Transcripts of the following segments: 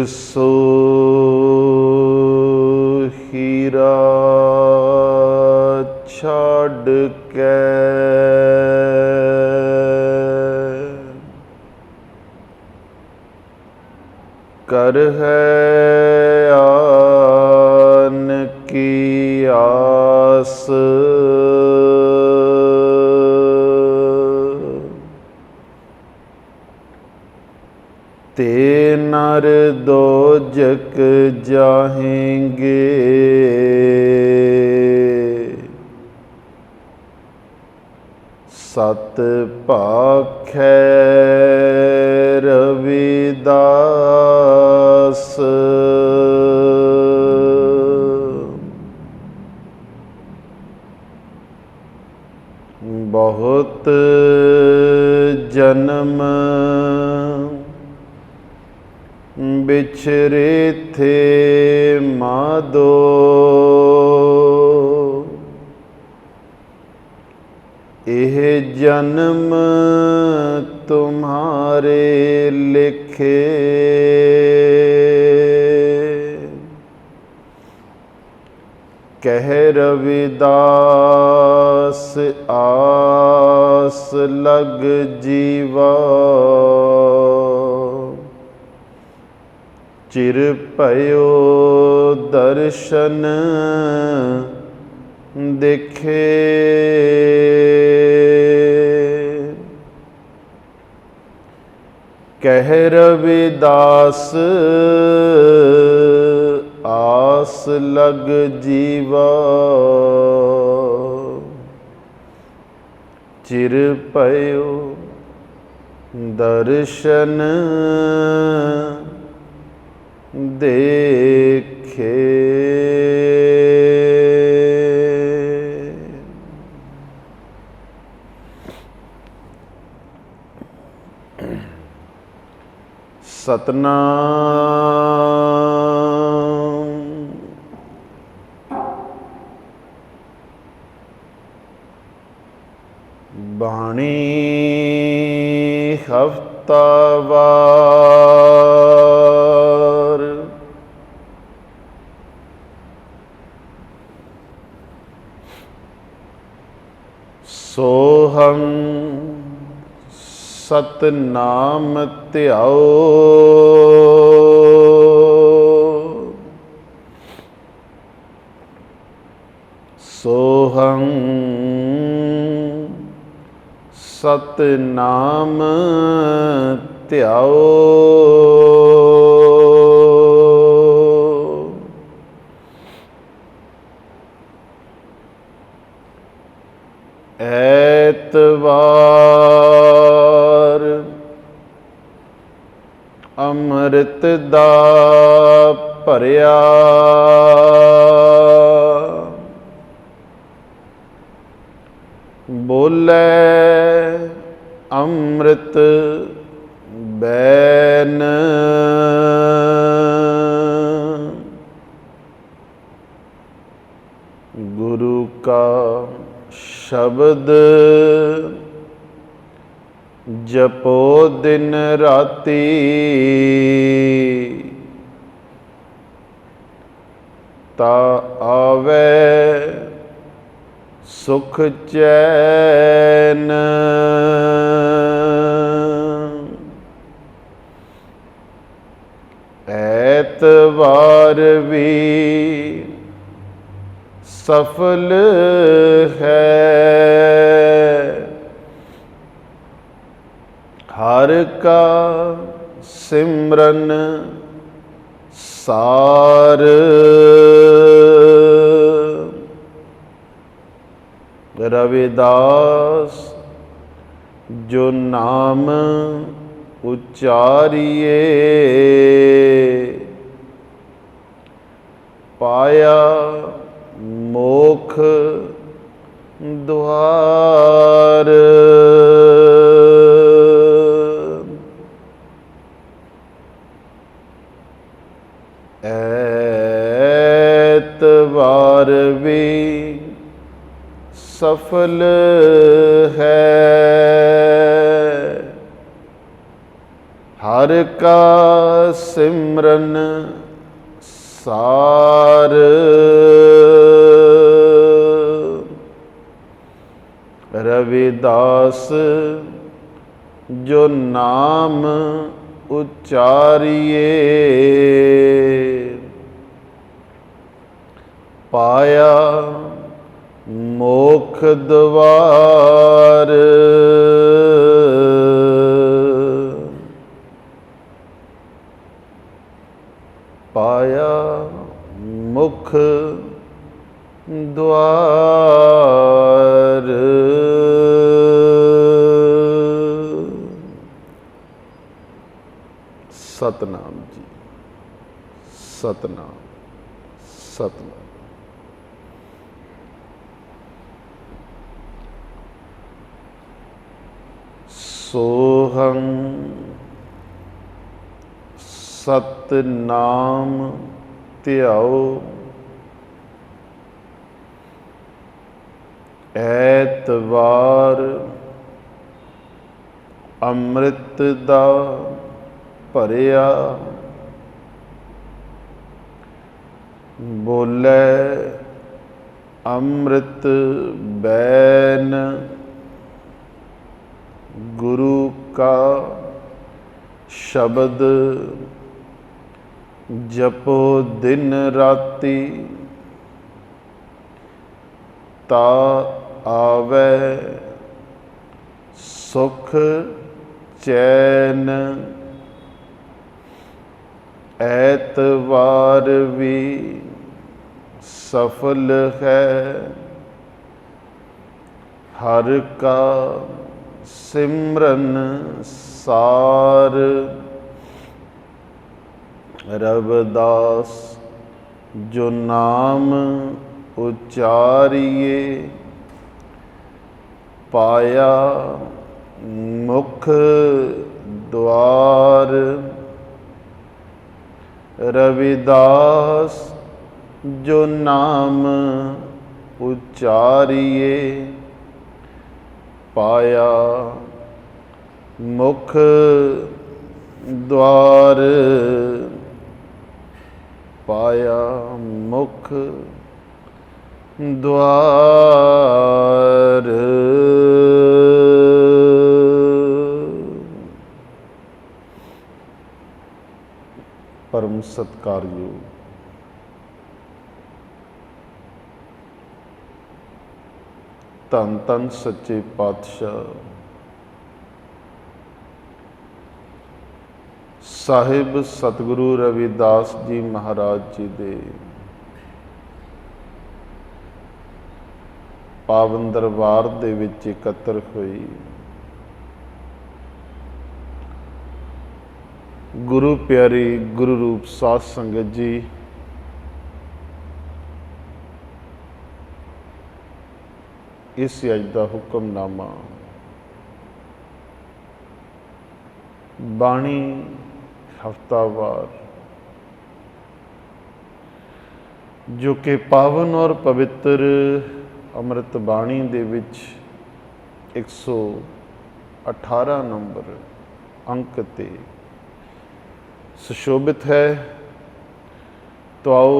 सो हीरा छाड़ के कर है आन की आस। ते नर दोजक जाहेंगे सत भाखै रविदास। बहुत जन्म बिछरे थे माधो एह जन्म तुम्हारे लिखे। कह रविदास आस लग जीवा चिर भयो दर्शन देखे। कह रविदास आस लग जीवा चिर भयो दर्शन देखे। सतनाम। बाणी हफ्तावार सोहम सतनाम ध्याओ। सोहं सतनाम ध्याओ। ऐतवार अमृत दा भरिया बोले अमृत बैन। गुरु का शब्द जपो दिन राती ता आवे सुख चैन। ऐतवार भी सफल है हर का सिमरन सार। रविदास जो नाम उच्चारिए पाया मोख द्वार। ऐतवार भी सफल है हर का सिमरन सार, रविदास जो नाम उच्चारिए, पाया मोक्ष द्वार। पाया मुख द्वार। सतनाम जी, सतनाम सतनाम। सोहं सतनाम ध्याओ, ऐतवार अमृत दा भरिया, बोले अमृत बैन, गुरु का शब्द जपो दिन राती, ता आवे सुख चैन। ऐतवार भी सफल है, हर का सिमरन सार। रविदास जो नाम उच्चारिए, पाया मुख द्वार। रविदास जो नाम उच्चारिए, पाया मुख द्वार। पाया मुख द्वार। परम सत्कारयोग धन धन सच्चे पातशाह साहिब सतगुरु रविदास जी महाराज जी दे पावन दरबार दे विच इकत्र होई गुरु प्यारी गुरु रूप साध संगत जी, इस अज का हुक्मनामा बाणी हफ्तावार जो कि पावन और पवित्र अमृत बाणी दे विच 118 नंबर अंक ते सुशोभित है। तो आओ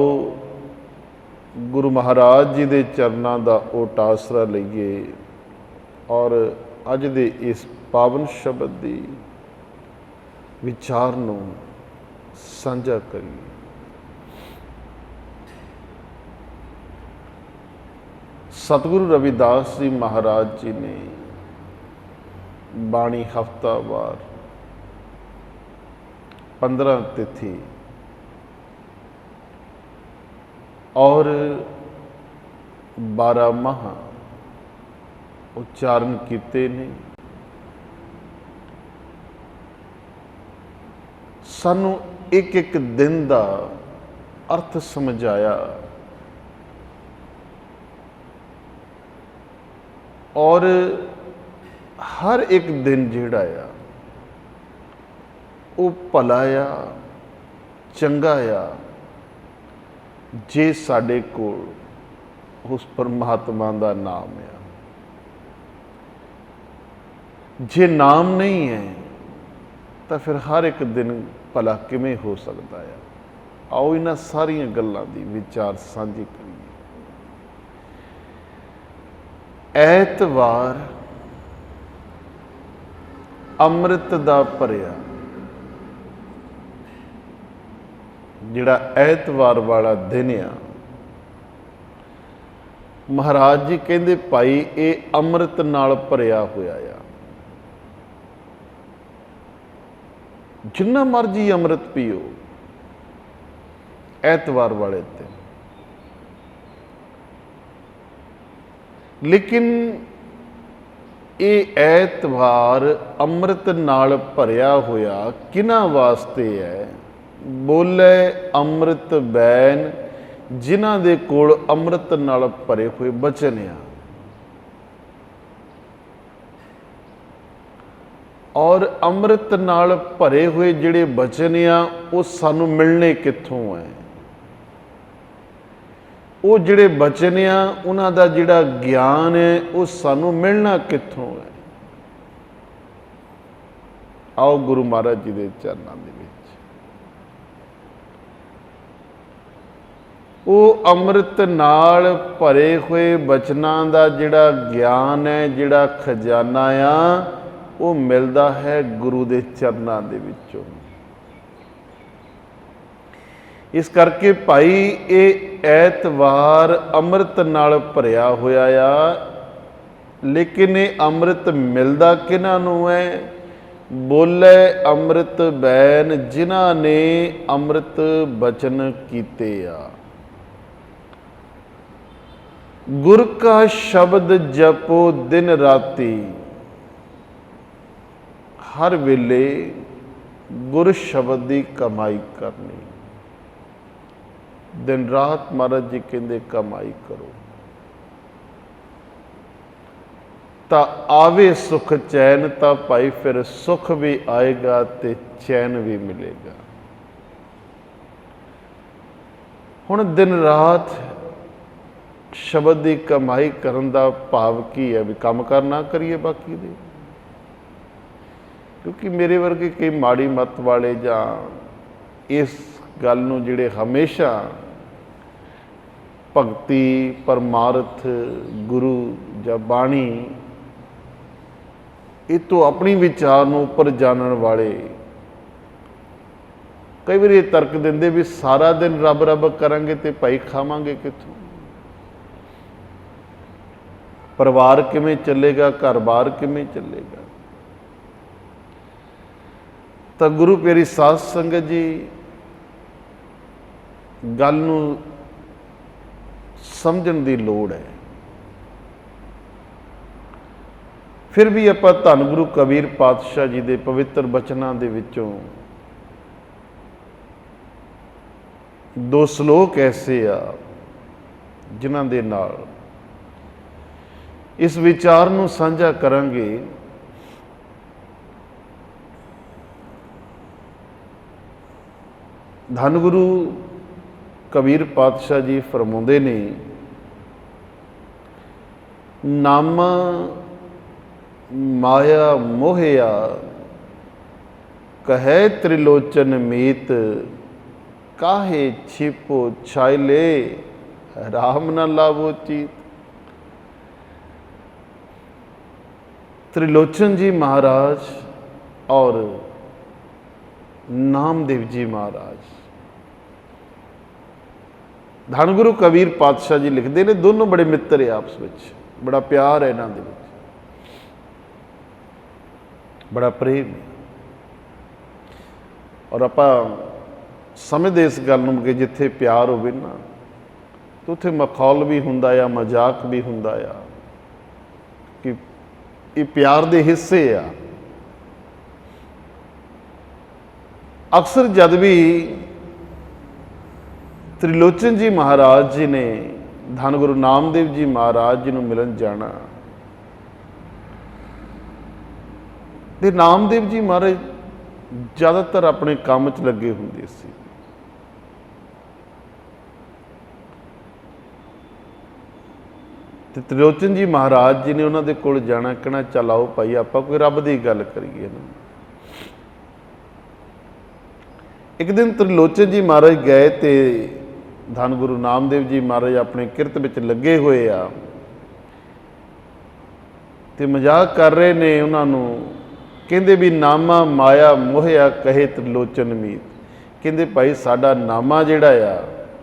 गुरु महाराज जी के चरणों का ओट आसरा लईए और अज दे इस पावन शब्द की विचार नूं साझा करिए। सतगुरु रविदास जी महाराज जी ने बाणी हफ्तावार 15 तिथि और 12 माह उच्चारण किए ने। सानू एक एक दिन का अर्थ समझाया और हर एक दिन जिहड़ा आ वो भला आ चंगा आ जे साडे कोल उस परमात्मा का नाम है। जे नाम नहीं है ਤਾਂ ਫਿਰ ਹਰ ਇੱਕ ਦਿਨ ਭਲਾ ਕਿਵੇਂ ਹੋ ਸਕਦਾ ਆ। ਆਓ ਇਹਨਾਂ ਸਾਰੀਆਂ ਗੱਲਾਂ ਦੀ ਵਿਚਾਰ ਸਾਂਝੀ ਕਰੀਏ। ਐਤਵਾਰ ਅੰਮ੍ਰਿਤ ਦਾ ਭਰਿਆ, ਜਿਹੜਾ ਐਤਵਾਰ ਵਾਲਾ ਦਿਨ ਆ, ਮਹਾਰਾਜ ਜੀ ਕਹਿੰਦੇ ਭਾਈ ਇਹ ਅੰਮ੍ਰਿਤ ਨਾਲ ਭਰਿਆ ਹੋਇਆ ਆ। ਜਿੰਨਾ ਮਰਜੀ ਅੰਮ੍ਰਿਤ ਪੀਓ ਐਤਵਾਰ ਵਾਲੇ ਦਿਨ, ਲੇਕਿਨ ਇਹ ਐਤਵਾਰ ਅੰਮ੍ਰਿਤ ਨਾਲ ਭਰਿਆ ਹੋਇਆ ਕਿਹਨਾਂ ਵਾਸਤੇ ਹੈ? ਬੋਲੇ ਅੰਮ੍ਰਿਤ ਬੈਨ, ਜਿਨ੍ਹਾਂ ਦੇ ਕੋਲ ਅੰਮ੍ਰਿਤ ਨਾਲ ਭਰੇ ਹੋਏ ਬਚਨ ਆ। ਔਰ ਅੰਮ੍ਰਿਤ ਨਾਲ ਭਰੇ ਹੋਏ ਜਿਹੜੇ ਬਚਨ ਆ ਉਹ ਸਾਨੂੰ ਮਿਲਣੇ ਕਿੱਥੋਂ ਹੈ? ਉਹ ਜਿਹੜੇ ਬਚਨ ਆ ਉਹਨਾਂ ਦਾ ਜਿਹੜਾ ਗਿਆਨ ਹੈ ਉਹ ਸਾਨੂੰ ਮਿਲਣਾ ਕਿੱਥੋਂ ਹੈ? ਆਓ ਗੁਰੂ ਮਹਾਰਾਜ ਜੀ ਦੇ ਚਰਨਾਂ ਦੇ ਵਿੱਚ ਉਹ ਅੰਮ੍ਰਿਤ ਨਾਲ ਭਰੇ ਹੋਏ ਬਚਨਾਂ ਦਾ ਜਿਹੜਾ ਗਿਆਨ ਹੈ, ਜਿਹੜਾ ਖਜ਼ਾਨਾ ਆ, ਉਹ ਮਿਲਦਾ ਹੈ ਗੁਰੂ ਦੇ ਚਰਨਾਂ ਦੇ ਵਿੱਚੋਂ। ਇਸ ਕਰਕੇ ਭਾਈ ਇਹ ਐਤਵਾਰ ਅੰਮ੍ਰਿਤ ਨਾਲ ਭਰਿਆ ਹੋਇਆ ਆ, ਲੇਕਿਨ ਇਹ ਅੰਮ੍ਰਿਤ ਮਿਲਦਾ ਕਿਹਨਾਂ ਨੂੰ ਹੈ? ਬੋਲੇ ਅੰਮ੍ਰਿਤ ਬੈਨ, ਜਿਨ੍ਹਾਂ ਨੇ ਅੰਮ੍ਰਿਤ ਬਚਨ ਕੀਤੇ ਆ। ਗੁਰ ਕਾ ਸ਼ਬਦ ਜਪੋ ਦਿਨ ਰਾਤੀ, ਹਰ ਵੇਲੇ ਗੁਰ ਸ਼ਬਦ ਦੀ ਕਮਾਈ ਕਰਨੀ। ਦਿਨ ਰਾਤ ਮਹਾਰਾਜ ਜੀ ਕਹਿੰਦੇ ਕਮਾਈ ਕਰੋ ਤਾਂ ਆਵੇ ਸੁਖ ਚੈਨ, ਤਾਂ ਭਾਈ ਫਿਰ ਸੁਖ ਵੀ ਆਏਗਾ ਤੇ ਚੈਨ ਵੀ ਮਿਲੇਗਾ। ਹੁਣ ਦਿਨ ਰਾਤ ਸ਼ਬਦ ਦੀ ਕਮਾਈ ਕਰਨ ਦਾ ਭਾਵ ਕੀ ਹੈ? ਵੀ ਕੰਮ ਕਾਰ ਨਾ ਕਰੀਏ ਬਾਕੀ ਦੇ, ਕਿਉਂਕਿ ਮੇਰੇ ਵਰਗੇ ਕਈ ਮਾੜੀ ਮੱਤ ਵਾਲੇ ਜਾਂ ਇਸ ਗੱਲ ਨੂੰ ਜਿਹੜੇ ਹਮੇਸ਼ਾ ਭਗਤੀ, ਪਰਮਾਰਥ, ਗੁਰੂ ਜਾਂ ਬਾਣੀ ਇਹ ਤੋਂ ਆਪਣੀ ਵਿਚਾਰ ਨੂੰ ਉੱਪਰ ਜਾਣਨ ਵਾਲੇ ਕਈ ਵਾਰੀ ਇਹ ਤਰਕ ਦਿੰਦੇ ਵੀ ਸਾਰਾ ਦਿਨ ਰੱਬ ਰੱਬ ਕਰਾਂਗੇ ਤੇ ਭਾਈ ਖਾਵਾਂਗੇ ਕਿੱਥੋਂ? ਪਰਿਵਾਰ ਕਿਵੇਂ ਚੱਲੇਗਾ? ਘਰ-ਬਾਰ ਕਿਵੇਂ ਚੱਲੇਗਾ? ਤਾਂ ਗੁਰੂ ਪਿਆਰੀ ਸਾਧ ਸੰਗਤ ਜੀ, ਗੱਲ ਨੂੰ ਸਮਝਣ ਦੀ ਲੋੜ ਹੈ। ਫਿਰ ਵੀ ਆਪਾਂ ਧੰਨ ਗੁਰੂ ਕਬੀਰ ਪਾਤਸ਼ਾਹ ਜੀ ਦੇ ਪਵਿੱਤਰ ਬਚਨਾਂ ਦੇ ਵਿੱਚੋਂ ਦੋ ਸ਼ਲੋਕ ਐਸੇ ਆ ਜਿਨ੍ਹਾਂ ਦੇ ਨਾਲ ਇਸ ਵਿਚਾਰ ਨੂੰ ਸਾਂਝਾ ਕਰਾਂਗੇ। ਧੰਨ ਗੁਰੂ ਕਬੀਰ ਪਾਤਸ਼ਾਹ ਜੀ ਫਰਮਾਉਂਦੇ ਨੇ, ਨਾਮ ਮਾਇਆ ਮੋਹਿਆ ਕਹੈ ਤ੍ਰਿਲੋਚਨ ਮੀਤ, ਕਾਹੇ ਛਿਪੋ ਛਾਇਲੇ ਰਾਮ ਨਾ ਲਾਵੋ ਚੀਤ। त्रिलोचन जी महाराज और नामदेव जी महाराज, धन गुरु कबीर पातशाह जी लिखते हैं, दोनों बड़े मित्र है आपस में, बड़ा प्यार है इन्हों के, बड़ा प्रेम है। और आप समझते इस गल कि जिथे प्यार हो ना तो उत्थे मखौल भी हुंदा या मजाक भी हुंदा या कि ये प्यार दे हिस्से आ। अक्सर जद भी त्रिलोचन जी महाराज जी ने धन गुरु नामदेव जी महाराज जी को मिलन जाना, ते नामदेव जी महाराज ज़्यादातर अपने काम च लगे होंदे सी। ते त्रिलोचन जी महाराज जी ने उन्होंने कोल जाना, कहना चल आओ भाई आप कोई रब की गल करिए ना। एक दिन त्रिलोचन जी महाराज गए तो धन गुरु नामदेव जी महाराज अपने किरत विच लगे हुए आ ते मजाक कर रहे ने उन्होंने, कहते भी नामा माया मोहिया कहे त्रिलोचन मीत। कहते भाई साडा नामा जिहड़ा आ,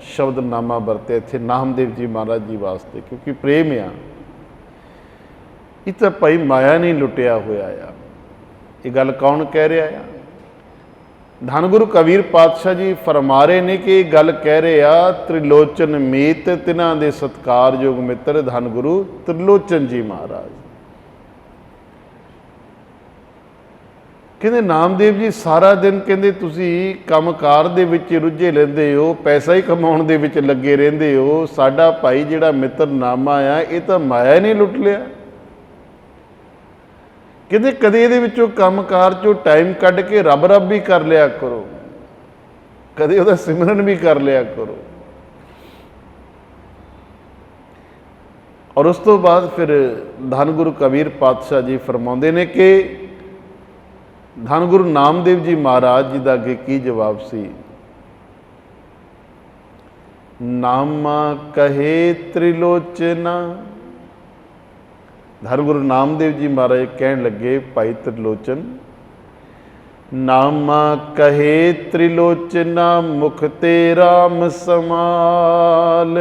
शब्द नामा वरते इत्थे नामदेव जी महाराज जी वास्ते, क्योंकि प्रेम आ, ये तो भाई माया नहीं लुटिया होया आ। ये गल कौन कह रहा है? धन गुरु कबीर पातशाह जी फरमा रहे ने कि गल कह रहे आ त्रिलोचन मीत तिन्हां दे सत्कारयोग मित्र धन गुरु त्रिलोचन जी महाराज। कहते नामदेव जी सारा दिन कहते तुसी कामकार दे विच रुझे रहिंदे हो, पैसा ही कमाउण दे विच लगे रहिंदे हो, साडा भाई जिहड़ा मित्र नामा आ ये तो माया नहीं लुट लिया। कहते कदे इहदे विचों कामकार चों टाइम कढ के रब रब भी कर लिया करो, कदे उहदा सिमरन भी कर लिया करो। और उस तो बाद फिर धन गुरु कबीर पातशाह जी फरमाउंदे ने कि धन गुरु नामदेव जी महाराज जी दा अगे की जवाब सी? नामा कहे त्रिलोचना। धन गुरु नामदेव जी महाराज कहन लगे भाई त्रिलोचन, नामा कहे त्रिलोचना मुख ते राम समाल।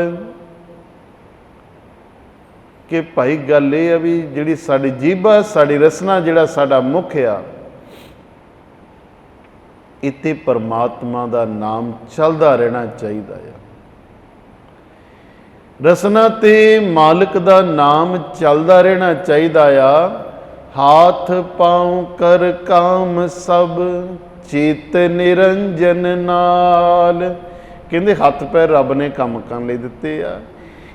कि भाई गल ये भी जिहड़ी साडी जीभा साडी रसना जिहड़ा साडा मुख आ, इत्ते परमात्मा दा नाम चलदा रहना चाहिदा है। रसना ते मालिक दा नाम चलदा रहना चाहिदा आ। हाथ पाँव कर काम सब चित निरंजन नाल। कहंदे हथ पैर रब ने काम करन लई दित्ते आ,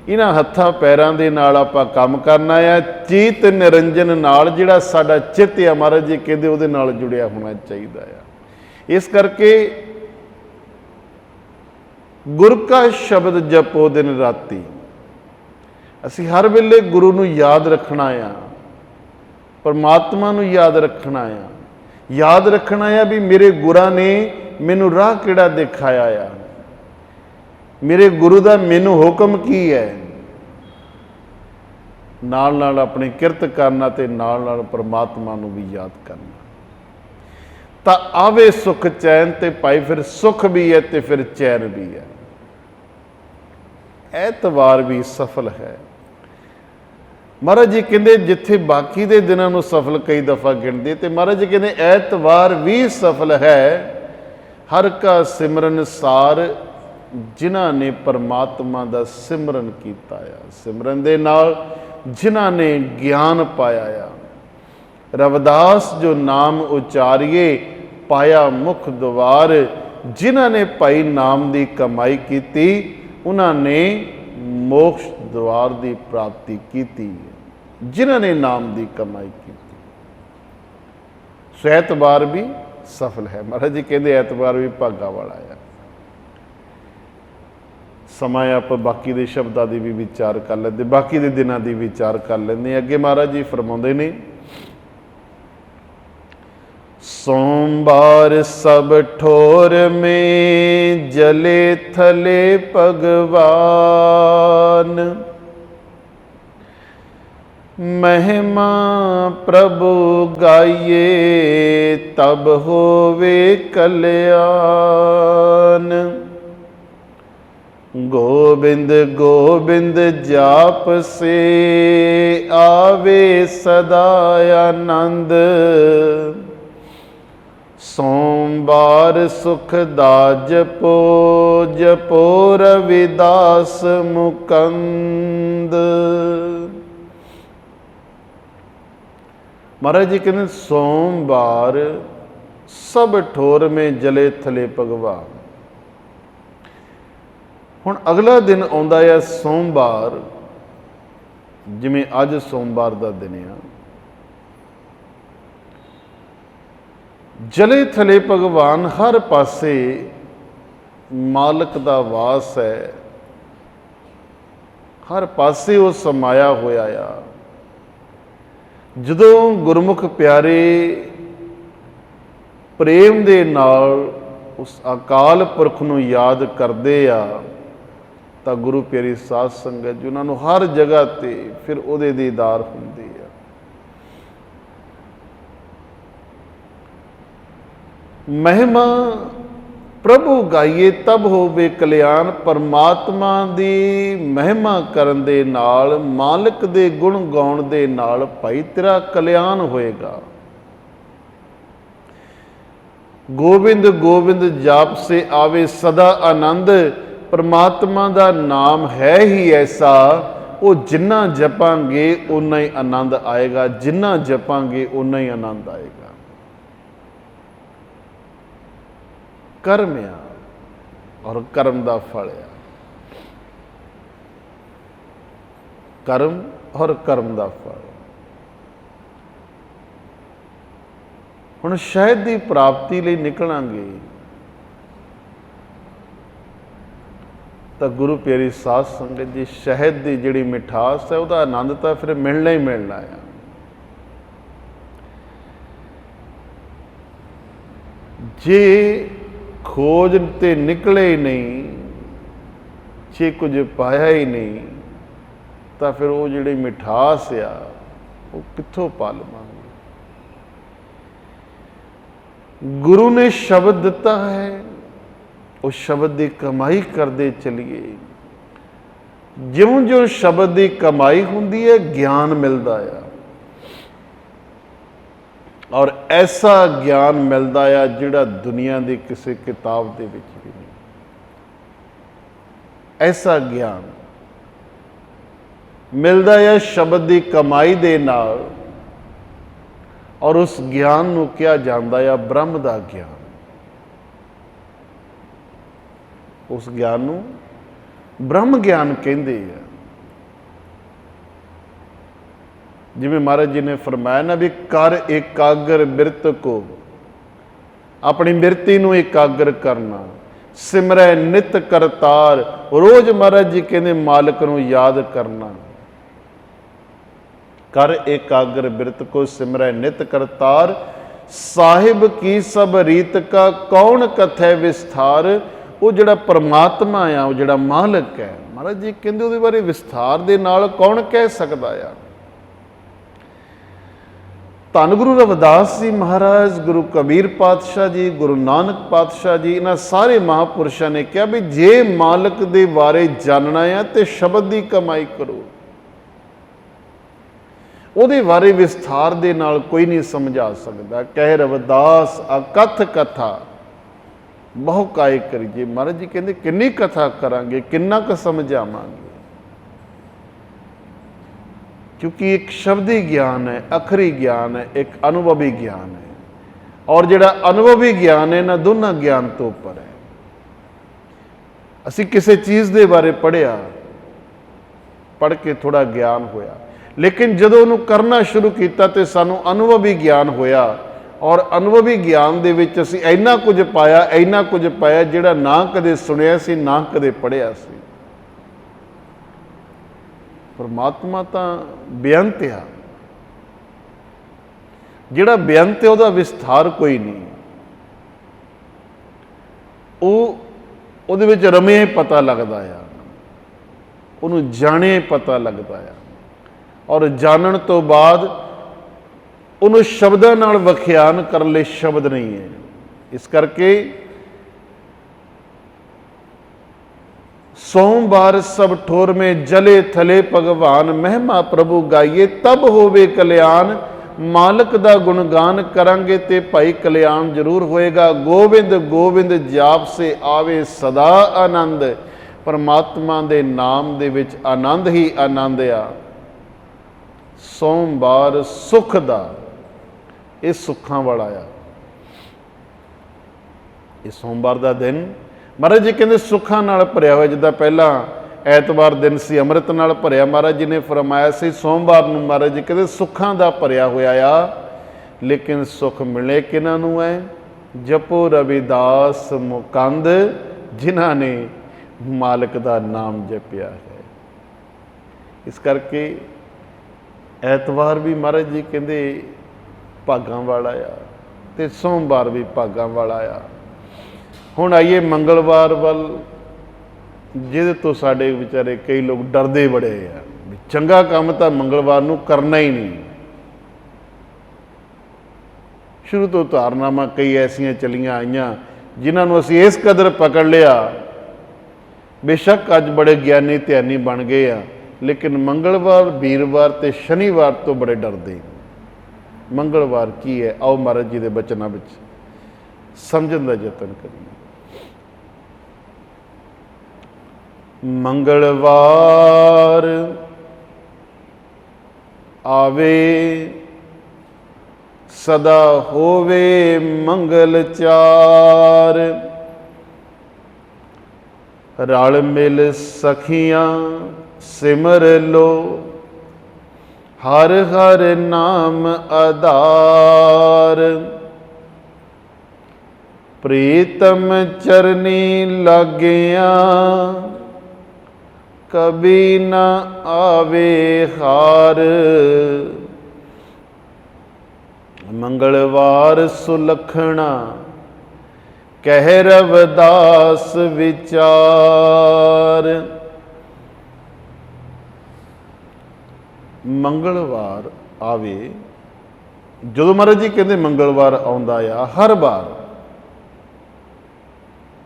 इन्हां हत्थां पैरां दे नाल आपां काम करना आ चित निरंजन नाल। जिहड़ा साडा चित्त आ महाराज जी कहंदे उहदे नाल जुड़िया होना चाहिदा आ। इस करके गुर का शब्द जपो दिन राती। असी हर वेले गुरु नूं याद रखना आ, परमात्मा नूं याद रखना आ, याद रखना आ भी मेरे गुरां ने मैनू राह किहड़ा दिखाया आ, मेरे गुरु दा मैनू हुक्म की है। नाल नाल अपनी किरत करना ते नाल नाल परमात्मा नूं भी याद करना, तो आवे सुख चैन। ते भाई फिर सुख भी है तो फिर चैन भी है, ऐतवार भी सफल है। महाराज जी कहते जिथे बाकी दे दिनों नूं सफल कई दफा गिनते, तो महाराज जी कहते ऐतवार भी सफल है। हर का सिमरन सार जिन्हां ने परमात्मा दा सिमरन कीता आ, सिमरन दे नाल जिन्हां ने ज्ञान पाया आ। रविदास जो नाम उचारिए पाया मुख द्वार। जिन्हां ने भाई नाम की कमाई की उन्होंने मोक्ष द्वार की प्राप्ति की। जिन्हां ने नाम की कमाई की, सो ऐतबार भी सफल है। महाराज जी कहते ऐतबार भी भागा वाला है। समा आप बाकी के शब्दों की भी विचार कर लेंगे, बाकी के दिनों की विचार कर लेंगे। अगे महाराज जी फरमाते ने सोमवार सब ठोर में जले थले भगवान। महिमा प्रभु गाइए तब होवे कल्याण। गोविंद गोविंद जाप से आवे सदा आनंद। सोमवार सुखदा जपो जपो रविदास मुकंद। महाराज जी कहते सोमवार सब ठोर में जले थले भगवान। हुण अगला दिन आउंदा है सोमवार, जिवें अज सोमवार का दिन आ। जले थले भगवान, हर पासे मालक दा वास है, हर पासे वो समाया होया आ। जदों गुरमुख प्यारे प्रेम दे नाल ਉਸ ਅਕਾਲ ਪੁਰਖ ਨੂੰ ਯਾਦ ਕਰਦੇ ਆ ਤਾਂ ਗੁਰੂ ਪਿਆਰੀ ਸਾਧ ਸੰਗਤ ਜੀ ਉਹਨਾਂ ਨੂੰ ਹਰ ਜਗ੍ਹਾ ਤੇ ਫਿਰ ਉਹਦੇ ਦੀਦਾਰ ਹੁੰਦੇ ਆ। ਮਹਿਮਾ ਪ੍ਰਭੂ ਗਾਈਏ ਤਬ ਹੋਵੇ ਕਲਿਆਣ। ਪਰਮਾਤਮਾ ਦੀ ਮਹਿਮਾ ਕਰਨ ਦੇ ਨਾਲ, ਮਾਲਕ ਦੇ ਗੁਣ ਗਾਉਣ ਦੇ ਨਾਲ ਭਾਈ ਤੇਰਾ ਕਲਿਆਣ ਹੋਏਗਾ। ਗੋਬਿੰਦ ਗੋਬਿੰਦ ਜਾਪ ਸੇ ਆਵੇ ਸਦਾ ਆਨੰਦ। ਪਰਮਾਤਮਾ ਦਾ ਨਾਮ ਹੈ ਹੀ ਐਸਾ, ਉਹ ਜਿੰਨਾ ਜਪਾਂਗੇ ਉਨਾ ਹੀ ਆਨੰਦ ਆਏਗਾ, ਜਿੰਨਾ ਜਪਾਂਗੇ ਉਨਾ ਹੀ ਆਨੰਦ ਆਏਗਾ। ਕਰਮ ਆ ਔਰ ਕਰਮ ਦਾ ਫਲ ਆ। ਕਰਮ ਔਰ ਕਰਮ ਦਾ ਫਲ। ਹੁਣ ਸ਼ਹਿਦ ਦੀ ਪ੍ਰਾਪਤੀ ਲਈ ਨਿਕਲਾਂਗੇ ਤਾਂ ਗੁਰੂ ਪਿਆਰੀ ਸਾਧ ਸੰਗਤ ਜੀ, ਸ਼ਹਿਦ ਦੀ ਜਿਹੜੀ ਮਿਠਾਸ ਹੈ ਉਹਦਾ ਆਨੰਦ ਤਾਂ ਫਿਰ ਮਿਲਣਾ ਹੀ ਮਿਲਣਾ ਆ। ਜੇ ਖੋਜ ਤੇ ਨਿਕਲੇ ਹੀ ਨਹੀਂ, ਜੇ ਕੁਝ ਪਾਇਆ ਹੀ ਨਹੀਂ, ਤਾਂ ਫਿਰ ਉਹ ਜਿਹੜੀ ਮਿਠਾਸ ਆ ਉਹ ਕਿੱਥੋਂ ਪਾ ਲਵਾਂਗੇ। ਗੁਰੂ ਨੇ ਸ਼ਬਦ ਦਿੱਤਾ ਹੈ, ਉਹ ਸ਼ਬਦ ਦੀ ਕਮਾਈ ਕਰਦੇ ਚਲੀਏ। ਜਿਉਂ-ਜਿਉਂ ਸ਼ਬਦ ਦੀ ਕਮਾਈ ਹੁੰਦੀ ਹੈ, ਗਿਆਨ ਮਿਲਦਾ ਆ, ਔਰ ਐਸਾ ਗਿਆਨ ਮਿਲਦਾ ਆ ਜਿਹੜਾ ਦੁਨੀਆ ਦੀ ਕਿਸੇ ਕਿਤਾਬ ਦੇ ਵਿੱਚ ਵੀ ਨਹੀਂ। ਐਸਾ ਗਿਆਨ ਮਿਲਦਾ ਆ ਸ਼ਬਦ ਦੀ ਕਮਾਈ ਦੇ ਨਾਲ, ਔਰ ਉਸ ਗਿਆਨ ਨੂੰ ਕਿਹਾ ਜਾਂਦਾ ਆ ਬ੍ਰਹਮ ਦਾ ਗਿਆਨ। ਉਸ ਗਿਆਨ ਨੂੰ ਬ੍ਰਹਮ ਗਿਆਨ ਕਹਿੰਦੇ ਆ। ਜਿਵੇਂ ਮਹਾਰਾਜ ਜੀ ਨੇ ਫਰਮਾਇਆ ਨਾ ਵੀ ਕਰ ਇਕਾਗਰ ਬਿਰਤ ਕੋ, ਆਪਣੀ ਬਿਰਤੀ ਨੂੰ ਇਕਾਗਰ ਕਰਨਾ। ਸਿਮਰੈ ਨਿਤ ਕਰਤਾਰ, ਰੋਜ਼ ਮਹਾਰਾਜ ਜੀ ਕਹਿੰਦੇ ਮਾਲਕ ਨੂੰ ਯਾਦ ਕਰਨਾ। ਕਰ ਇਕਾਗਰ ਬਿਰਤ ਕੋ ਸਿਮਰੈ ਨਿਤ ਕਰਤਾਰ। ਸਾਹਿਬ ਕੀ ਸਭ ਰੀਤ ਕਾ ਕੌਣ ਕਥੈ ਵਿਸਥਾਰ। ਉਹ ਜਿਹੜਾ ਪਰਮਾਤਮਾ ਆ, ਉਹ ਜਿਹੜਾ ਮਾਲਕ ਹੈ, ਮਹਾਰਾਜ ਜੀ ਕਹਿੰਦੇ ਉਹਦੇ ਬਾਰੇ ਵਿਸਥਾਰ ਦੇ ਨਾਲ ਕੌਣ ਕਹਿ ਸਕਦਾ ਆ। ਧੰਨ ਗੁਰੂ ਰਵਿਦਾਸ ਜੀ ਮਹਾਰਾਜ, ਗੁਰੂ ਕਬੀਰ ਪਾਤਸ਼ਾਹ ਜੀ, ਗੁਰੂ ਨਾਨਕ ਪਾਤਸ਼ਾਹ ਜੀ, ਇਹਨਾਂ ਸਾਰੇ ਮਹਾਂਪੁਰਸ਼ਾਂ ਨੇ ਕਿਹਾ ਵੀ ਜੇ ਮਾਲਕ ਦੇ ਬਾਰੇ ਜਾਣਨਾ ਆ ਤੇ ਸ਼ਬਦ ਦੀ ਕਮਾਈ ਕਰੋ। ਉਹਦੇ ਬਾਰੇ ਵਿਸਥਾਰ ਦੇ ਨਾਲ ਕੋਈ ਨਹੀਂ ਸਮਝਾ ਸਕਦਾ। ਕਹਿ ਰਵਿਦਾਸ ਅਕਥ ਕਥਾ ਬਹੁ ਕਾਇ ਕਰੀਏ। ਮਹਾਰਾਜ ਜੀ ਕਹਿੰਦੇ ਕਿੰਨੀ ਕਥਾ ਕਰਾਂਗੇ, ਕਿੰਨਾ ਕੁ ਸਮਝਾਵਾਂਗੇ, ਕਿਉਂਕਿ ਇੱਕ ਸ਼ਬਦੀ ਗਿਆਨ ਹੈ, ਅਖਰੀ ਗਿਆਨ ਹੈ, ਇੱਕ ਅਨੁਭਵੀ ਗਿਆਨ ਹੈ। ਔਰ ਜਿਹੜਾ ਅਨੁਭਵੀ ਗਿਆਨ ਹੈ ਇਹਨਾਂ ਦੋਨਾਂ ਗਿਆਨ ਤੋਂ ਉੱਪਰ ਹੈ। ਅਸੀਂ ਕਿਸੇ ਚੀਜ਼ ਦੇ ਬਾਰੇ ਪੜ੍ਹਿਆ, ਪੜ੍ਹ ਕੇ ਥੋੜਾ ਗਿਆਨ ਹੋਇਆ, ਲੇਕਿਨ ਜਦੋਂ ਉਹਨੂੰ ਕਰਨਾ ਸ਼ੁਰੂ ਕੀਤਾ ਤੇ ਸਾਨੂੰ ਅਨੁਭਵੀ ਗਿਆਨ ਹੋਇਆ। ਔਰ ਅਨੁਭਵੀ ਗਿਆਨ ਦੇ ਵਿੱਚ ਅਸੀਂ ਇੰਨਾ ਕੁਝ ਪਾਇਆ, ਇੰਨਾ ਕੁਝ ਪਾਇਆ ਜਿਹੜਾ ਨਾ ਕਦੇ ਸੁਣਿਆ ਸੀ, ਨਾ ਕਦੇ ਪੜ੍ਹਿਆ ਸੀ। ਪਰਮਾਤਮਾ ਤਾਂ ਬੇਅੰਤ ਆ। ਜਿਹੜਾ ਬੇਅੰਤ ਹੈ ਉਹਦਾ ਵਿਸਥਾਰ ਕੋਈ ਨਹੀਂ। ਉਹਦੇ ਵਿੱਚ ਰਮਿਆ ਹੀ ਪਤਾ ਲੱਗਦਾ ਆ, ਉਹਨੂੰ ਜਾਣਿਆ ਹੀ ਪਤਾ ਲੱਗਦਾ ਆ। ਔਰ ਜਾਣਨ ਤੋਂ ਬਾਅਦ ਉਹਨੂੰ ਸ਼ਬਦਾਂ ਨਾਲ ਵਿਖਿਆਨ ਕਰਨ ਲਈ ਸ਼ਬਦ ਨਹੀਂ ਹੈ। ਇਸ ਕਰਕੇ ਸੋਮਵਾਰ ਸਭ ਠੋਰ ਮੇ ਜਲੇ ਥਲੇ ਭਗਵਾਨ। ਮਹਿਮਾ ਪ੍ਰਭੂ ਗਾਈਏ ਤਬ ਹੋਵੇ ਕਲਿਆਣ। ਮਾਲਕ ਦਾ ਗੁਣਗਾਨ ਕਰਾਂਗੇ ਤੇ ਭਾਈ ਕਲਿਆਣ ਜ਼ਰੂਰ ਹੋਏਗਾ। ਗੋਬਿੰਦ ਗੋਬਿੰਦ ਜਾਪ ਸੇ ਆਵੇ ਸਦਾ ਆਨੰਦ। ਪਰਮਾਤਮਾ ਦੇ ਨਾਮ ਦੇ ਵਿੱਚ ਆਨੰਦ ਹੀ ਆਨੰਦ ਆ। ਸੋਮਵਾਰ ਸੁੱਖ ਦਾ, ਇਹ ਸੁੱਖਾਂ ਵਾਲਾ ਆ। ਇਹ ਸੋਮਵਾਰ ਦਾ ਦਿਨ ਮਹਾਰਾਜ ਜੀ ਕਹਿੰਦੇ ਸੁੱਖਾਂ ਨਾਲ ਭਰਿਆ ਹੋਇਆ। ਜਿੱਦਾਂ ਪਹਿਲਾਂ ਐਤਵਾਰ ਦਿਨ ਸੀ ਅੰਮ੍ਰਿਤ ਨਾਲ ਭਰਿਆ, ਮਹਾਰਾਜ ਜੀ ਨੇ ਫਰਮਾਇਆ ਸੀ ਸੋਮਵਾਰ ਨੂੰ ਮਹਾਰਾਜ ਜੀ ਕਹਿੰਦੇ ਸੁੱਖਾਂ ਦਾ ਭਰਿਆ ਹੋਇਆ ਆ। ਲੇਕਿਨ ਸੁੱਖ ਮਿਲੇ ਕਿਹਨਾਂ ਨੂੰ ਹੈ? ਜਪੋ ਰਵਿਦਾਸ ਮੁਕੰਦ, ਜਿਨ੍ਹਾਂ ਨੇ ਮਾਲਕ ਦਾ ਨਾਮ ਜਪਿਆ ਹੈ। ਇਸ ਕਰਕੇ ਐਤਵਾਰ ਵੀ ਮਹਾਰਾਜ ਜੀ ਕਹਿੰਦੇ ਭਾਗਾਂ ਵਾਲਾ ਆ ਤੇ ਸੋਮਵਾਰ ਵੀ ਭਾਗਾਂ ਵਾਲਾ ਆ। ਹੁਣ ਆਈਏ ਮੰਗਲਵਾਰ ਵੱਲ, ਜਿਹਦੇ ਤੋਂ ਸਾਡੇ ਵਿਚਾਰੇ ਕਈ ਲੋਕ ਡਰਦੇ ਬੜੇ ਆ ਵੀ ਚੰਗਾ ਕੰਮ ਤਾਂ ਮੰਗਲਵਾਰ ਨੂੰ ਕਰਨਾ ਹੀ ਨਹੀਂ। ਸ਼ੁਰੂ ਤੋਂ ਧਾਰਨਾਵਾਂ ਕਈ ਐਸੀਆਂ ਚਲੀਆਂ ਆਈਆਂ ਜਿਨ੍ਹਾਂ ਨੂੰ ਅਸੀਂ ਇਸ ਕਦਰ ਪਕੜ ਲਿਆ। ਬੇਸ਼ੱਕ ਅੱਜ ਬੜੇ ਗਿਆਨੀ ਧਿਆਨੀ ਬਣ ਗਏ ਆ, ਲੇਕਿਨ ਮੰਗਲਵਾਰ, ਵੀਰਵਾਰ ਤੇ ਸ਼ਨੀਵਾਰ ਤੋਂ ਬੜੇ ਡਰਦੇ। ਮੰਗਲਵਾਰ ਕੀ ਹੈ, ਆਓ ਮਹਾਰਾਜ ਜੀ ਦੇ ਬਚਨਾਂ ਵਿੱਚ ਸਮਝਣ ਦਾ ਯਤਨ ਕਰੀਏ। ਮੰਗਲਵਾਰ ਆਵੇ, ਸਦਾ ਹੋਵੇ ਮੰਗਲ ਚਾਰ। ਰਲ ਮਿਲ ਸਖੀਆਂ ਸਿਮਰ ਲੋ, ਹਰ ਹਰ ਨਾਮ ਆਧਾਰ। ਪ੍ਰੀਤਮ ਚਰਨੀ ਲਾਗਿਆ, ਕਬੀ ਨ ਆਵੇ ਹਾਰ। ਮੰਗਲਵਾਰ ਸੁਲਖਣਾ, ਕਹਿ ਰਵਿਦਾਸ ਵਿਚਾਰ। ਮੰਗਲਵਾਰ ਆਵੇ, ਜਦੋਂ ਮਹਾਰਾਜ ਜੀ ਕਹਿੰਦੇ ਮੰਗਲਵਾਰ ਆਉਂਦਾ ਆ, ਹਰ ਵਾਰ,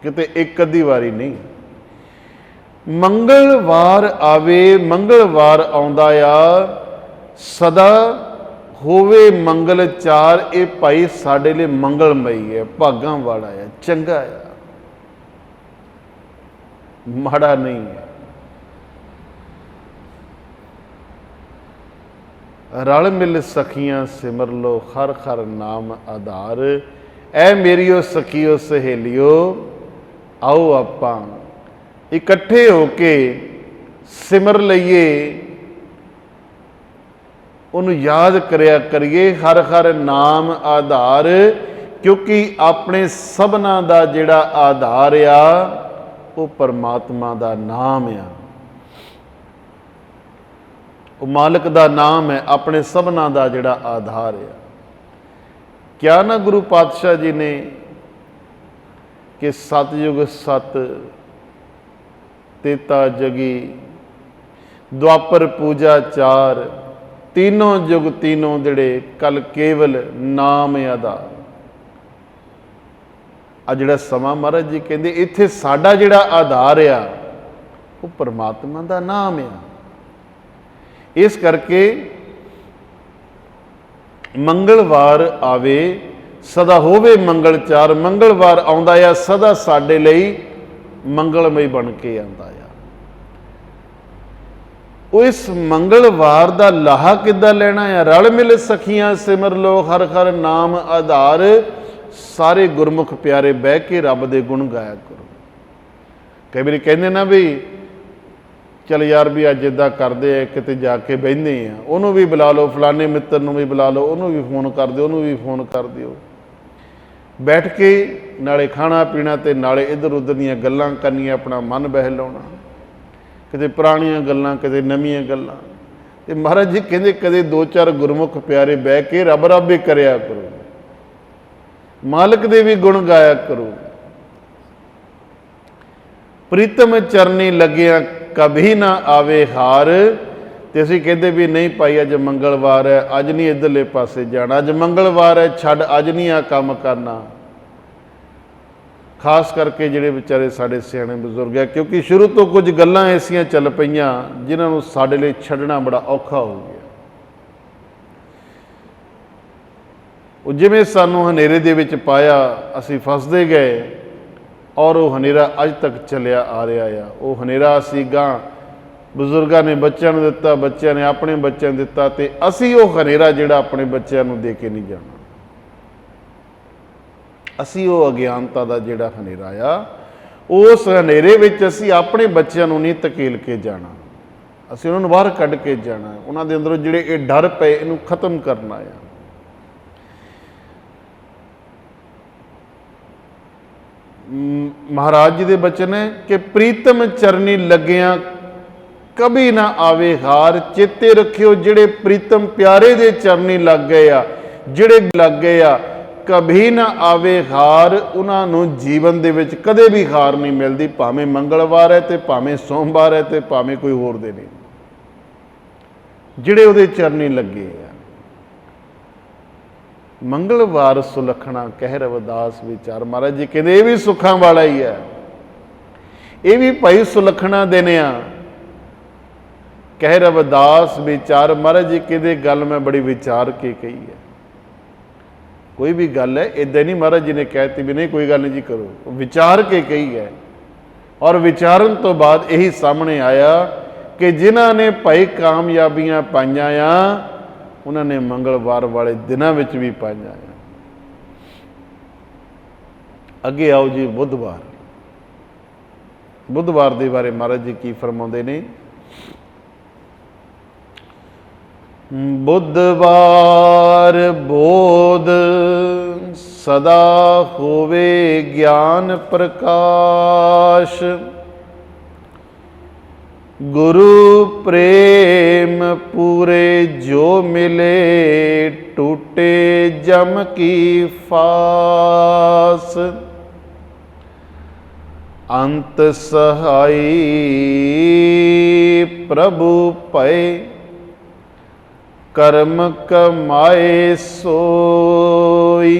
ਕਿਤੇ ਇੱਕ ਅੱਧੀ ਵਾਰੀ ਨਹੀਂ। ਮੰਗਲਵਾਰ ਆਵੇ, ਮੰਗਲਵਾਰ ਆਉਂਦਾ ਆ, ਸਦਾ ਹੋਵੇ ਮੰਗਲ ਚਾਰ। ਇਹ ਭਾਈ ਸਾਡੇ ਲਈ ਮੰਗਲਮਈ ਹੈ, ਭਾਗਾਂ ਵਾਲਾ ਹੈ, ਚੰਗਾ ਆ, ਮਾੜਾ ਨਹੀਂ ਹੈ। ਰਲ ਮਿਲ ਸਖੀਆਂ ਸਿਮਰ ਲੋ, ਹਰ ਹਰ ਨਾਮ ਆਧਾਰ। ਐ ਮੇਰੀਓ ਸਖੀਓ ਸਹੇਲੀਓ, ਆਓ ਆਪਾਂ ਇਕੱਠੇ ਹੋ ਕੇ ਸਿਮਰ ਲਈਏ, ਉਹਨੂੰ ਯਾਦ ਕਰਿਆ ਕਰੀਏ, ਹਰ ਹਰ ਨਾਮ ਆਧਾਰ। ਕਿਉਂਕਿ ਆਪਣੇ ਸਭਨਾਂ ਦਾ ਜਿਹੜਾ ਆਧਾਰ ਆ, ਉਹ ਪਰਮਾਤਮਾ ਦਾ ਨਾਮ ਆ, ਉਹ ਮਾਲਕ ਦਾ ਨਾਮ ਹੈ, ਆਪਣੇ ਸਭਨਾਂ ਦਾ ਜਿਹੜਾ ਆਧਾਰ ਆ। ਕਿਹਾ ਨਾ ਗੁਰੂ ਪਾਤਸ਼ਾਹ ਜੀ ਨੇ ਕਿ ਸਤਿਯੁਗ ਸਤ, ਤੇਤਾ ਜਗੀ, ਦੁਆਪਰ ਪੂਜਾ ਚਾਰ। तीनों युग तीनों ਜਿਹੜੇ कल केवल नाम आधार। आ ਜਿਹੜਾ ਸਮਾਂ ਮਹਾਰਾਜ ਜੀ ਕਹਿੰਦੇ ਇੱਥੇ ਸਾਡਾ ਜਿਹੜਾ ਆਧਾਰ ਆ, ਉਹ ਪਰਮਾਤਮਾ ਦਾ ਨਾਮ ਆ। ਇਸ ਕਰਕੇ ਮੰਗਲਵਾਰ ਆਵੇ, ਸਦਾ ਹੋਵੇ ਮੰਗਲ ਚਾਰ। ਮੰਗਲਵਾਰ ਆਉਂਦਾ ਆ, ਸਦਾ ਸਾਡੇ ਲਈ ਮੰਗਲਮਈ ਬਣ ਕੇ ਆਉਂਦਾ ਆ। ਉਹ ਇਸ ਮੰਗਲਵਾਰ ਦਾ ਲਾਹਾ ਕਿੱਦਾਂ ਲੈਣਾ ਆ? ਰਲ ਮਿਲ ਸਖੀਆਂ ਸਿਮਰ ਲੋ, ਹਰ ਹਰ ਨਾਮ ਆਧਾਰ। ਸਾਰੇ ਗੁਰਮੁਖ ਪਿਆਰੇ ਬਹਿ ਕੇ ਰੱਬ ਦੇ ਗੁਣ ਗਾਇਆ ਕਰੋ। ਕਈ ਵਾਰੀ ਕਹਿੰਦੇ ਨਾ ਵੀ ਚਲ ਯਾਰ ਵੀ ਅੱਜ ਇੱਦਾਂ ਕਰਦੇ ਆ, ਕਿਤੇ ਜਾ ਕੇ ਬਹਿੰਦੇ ਆ, ਉਹਨੂੰ ਵੀ ਬੁਲਾ ਲਓ, ਫਲਾਣੇ ਮਿੱਤਰ ਨੂੰ ਵੀ ਬੁਲਾ ਲਓ, ਉਹਨੂੰ ਵੀ ਫੋਨ ਕਰ ਦਿਓ, ਉਹਨੂੰ ਵੀ ਫੋਨ ਕਰ ਦਿਓ। ਬੈਠ ਕੇ ਨਾਲੇ ਖਾਣਾ ਪੀਣਾ ਤੇ ਨਾਲੇ ਇੱਧਰ ਉੱਧਰ ਦੀਆਂ ਗੱਲਾਂ ਕਰਨੀਆਂ, ਆਪਣਾ ਮਨ ਬਹਿਲਾਉਣਾ, ਕਿਤੇ ਪੁਰਾਣੀਆਂ ਗੱਲਾਂ, ਕਿਤੇ ਨਵੀਆਂ ਗੱਲਾਂ। ਤੇ ਮਹਾਰਾਜ ਜੀ ਕਹਿੰਦੇ ਕਦੇ ਦੋ ਚਾਰ ਗੁਰਮੁਖ ਪਿਆਰੇ ਬਹਿ ਕੇ ਰੱਬ ਰੱਬ ਹੀ ਕਰਿਆ ਕਰੋ, ਮਾਲਕ ਦੇ ਵੀ ਗੁਣ ਗਾਇਆ ਕਰੋ। ਪ੍ਰੀਤਮ ਚਰਨੀ ਲੱਗਿਆ ਕਭੀ ਨਾ ਆਵੇ ਹਾਰ। ਤੇ ਅਸੀਂ ਕਹਿੰਦੇ ਵੀ ਨਹੀਂ ਭਾਈ ਅੱਜ ਮੰਗਲਵਾਰ ਹੈ, ਅੱਜ ਨਹੀਂ ਇੱਧਰਲੇ ਪਾਸੇ ਜਾਣਾ, ਅੱਜ ਮੰਗਲਵਾਰ ਹੈ, ਛੱਡ, ਅੱਜ ਨਹੀਂ ਆ ਕੰਮ ਕਰਨਾ। ਖਾਸ ਕਰਕੇ ਜਿਹੜੇ ਵਿਚਾਰੇ ਸਾਡੇ ਸਿਆਣੇ ਬਜ਼ੁਰਗ ਆ, ਕਿਉਂਕਿ ਸ਼ੁਰੂ ਤੋਂ ਕੁਝ ਗੱਲਾਂ ਐਸੀਆਂ ਚੱਲ ਪਈਆਂ ਜਿਨ੍ਹਾਂ ਨੂੰ ਸਾਡੇ ਲਈ ਛੱਡਣਾ ਬੜਾ ਔਖਾ ਹੋ ਗਿਆ। ਉਹ ਜਿਵੇਂ ਸਾਨੂੰ ਹਨੇਰੇ ਦੇ ਵਿੱਚ ਪਾਇਆ, ਅਸੀਂ ਫਸਦੇ ਗਏ, ਔਰ ਉਹ ਹਨੇਰਾ ਅੱਜ ਤੱਕ ਚੱਲਿਆ ਆ ਰਿਹਾ ਆ। ਉਹ ਹਨੇਰਾ ਅਸੀਂ ਗਾਂ ਬਜ਼ੁਰਗਾਂ ਨੇ ਬੱਚਿਆਂ ਨੂੰ ਦਿੱਤਾ, ਬੱਚਿਆਂ ਨੇ ਆਪਣੇ ਬੱਚਿਆਂ ਨੂੰ ਦਿੱਤਾ, ਤੇ ਅਸੀਂ ਉਹ ਹਨੇਰਾ ਜਿਹੜਾ ਆਪਣੇ ਬੱਚਿਆਂ ਨੂੰ ਦੇ ਕੇ ਨਹੀਂ ਜਾਣਾ। ਅਸੀਂ ਉਹ ਅਗਿਆਨਤਾ ਦਾ ਜਿਹੜਾ ਹਨੇਰਾ ਆ, ਉਸ ਹਨੇਰੇ ਵਿੱਚ ਅਸੀਂ ਆਪਣੇ ਬੱਚਿਆਂ ਨੂੰ ਨਹੀਂ ਧਕੇਲ ਕੇ ਜਾਣਾ, ਅਸੀਂ ਉਹਨਾਂ ਨੂੰ ਬਾਹਰ ਕੱਢ ਕੇ ਜਾਣਾ। ਉਹਨਾਂ ਦੇ ਅੰਦਰੋਂ ਜਿਹੜੇ ਇਹ ਡਰ ਪਏ, ਇਹਨੂੰ ਖਤਮ ਕਰਨਾ ਆ। ਮਹਾਰਾਜ ਜੀ ਦੇ ਬਚਨ ਹੈ ਕਿ ਪ੍ਰੀਤਮ ਚਰਨੀ ਲੱਗਿਆ ਕਭੀ ਨਾ ਆਵੇ ਹਾਰ। ਚੇਤੇ ਰੱਖਿਓ ਜਿਹੜੇ ਪ੍ਰੀਤਮ ਪਿਆਰੇ ਦੇ ਚਰਨੀ ਲੱਗ ਗਏ ਆ, ਜਿਹੜੇ ਲੱਗ ਗਏ ਆ, कभी ना आवे हार, उन्होंने जीवन दे विच कदे भी हार नहीं मिलती, भावें मंगलवार है तो भावें सोमवार है तो भावें कोई होर दिन है, जिहड़े उहदे चरनी लगे आ। मंगलवार सुलखना कह रविदास विचार, महाराज जी कहते ये भी सुखां वाला ही है, ये भी भाई सुलखना दिन आ। कह रविदास विचार, महाराज जी कहते गल मैं बड़ी विचार के कही है। कोई भी गल है इदा नहीं महाराज जी ने कहती भी नहीं कोई गल नहीं जी करो, विचार के कही है। और विचारन तो बाद यही सामने आया कि जिन्हों ने भाई कामयाबियां पाइया आ, उन्होंने मंगलवार वाले दिनों में भी पाइया आ। अगे आओ जी बुधवार। बुधवार के बारे महाराज जी की फरमाते ने, बुधवार बोध सदा होवे ज्ञान प्रकाश, गुरु प्रेम पूरे जो मिले, टूटे जम की फास, अंत सहाई प्रभु पै, कर्म कमाए सोई,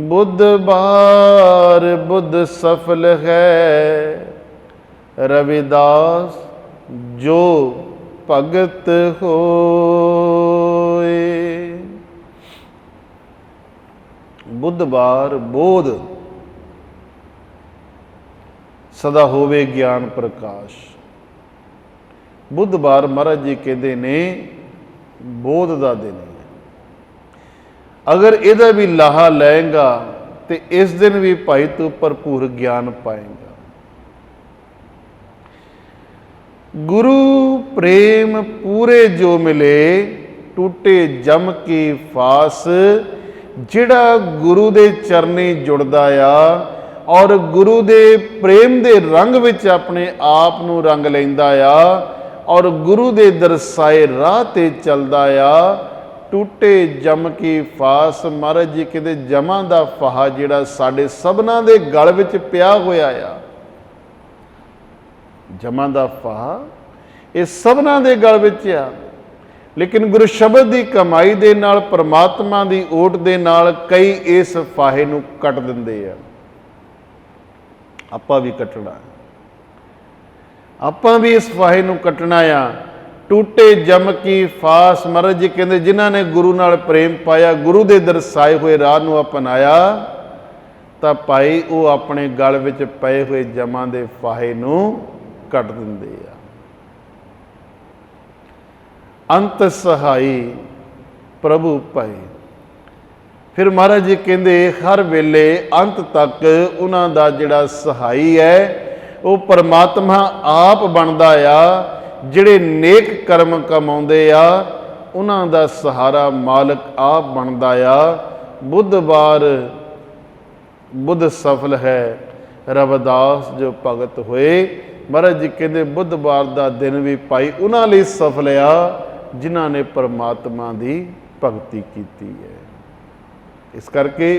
बुधवार बुध सफल है, रविदास जो भगत होए। बुधवार बोध सदा होवे ज्ञान प्रकाश। बुधवार महाराज जी कहते ने बोध का दिन है, अगर इहदा भी लाहा लएगा तो इस दिन भी भाई तू भरपूर ज्ञान पाएगा। गुरु प्रेम पूरे जो मिले, टूटे जम की फास, जिहड़ा गुरु दे चरनी जुड़दा आ और गुरु दे प्रेम दे रंग विच अपने आप नूं रंग लैंदा आ और गुरु दे दरसाए राह ते चलदा आ, टूटे जम की फास। महाराज जी कहते जमां दा फाहा जिहड़ा साडे सबना दे गल विच पिया होया आ, जमां दा फाहा ये सबना दे गल विच आ, लेकिन गुरु शब्द की कमाई दे नाल परमात्मा की ओट दे नाल कई इस फाहे नूं कट दिंदे आ। आपां भी कटना, आपां भी इस फाहे नूं कटना आ। टूटे जम की फास, महाराज जी कहते जिन्हां ने गुरु नाल प्रेम पाया, गुरु दे दरसाए हुए राह नूं अपनाया, तां भाई वो अपने गल विच पए हुए जमां दे फाहे नूं कट दिंदे आ। अंत सहाई प्रभु पाए। फिर महाराज जी कहते हर वेले अंत तक उन्हां दा जिहड़ा सहाई है वो परमात्मा आप बनदा आ। जिहड़े नेक कर्म कमाउंदे आ उन्हां दा सहारा मालक आप बनदा आ। बुधवार बुध सफल है, रविदास जो भगत होए। महाराज जी कहते बुधवार का दिन भी भाई उन्हां लई सफल आ जिन्हां ने परमात्मा की भगती की है। इस करके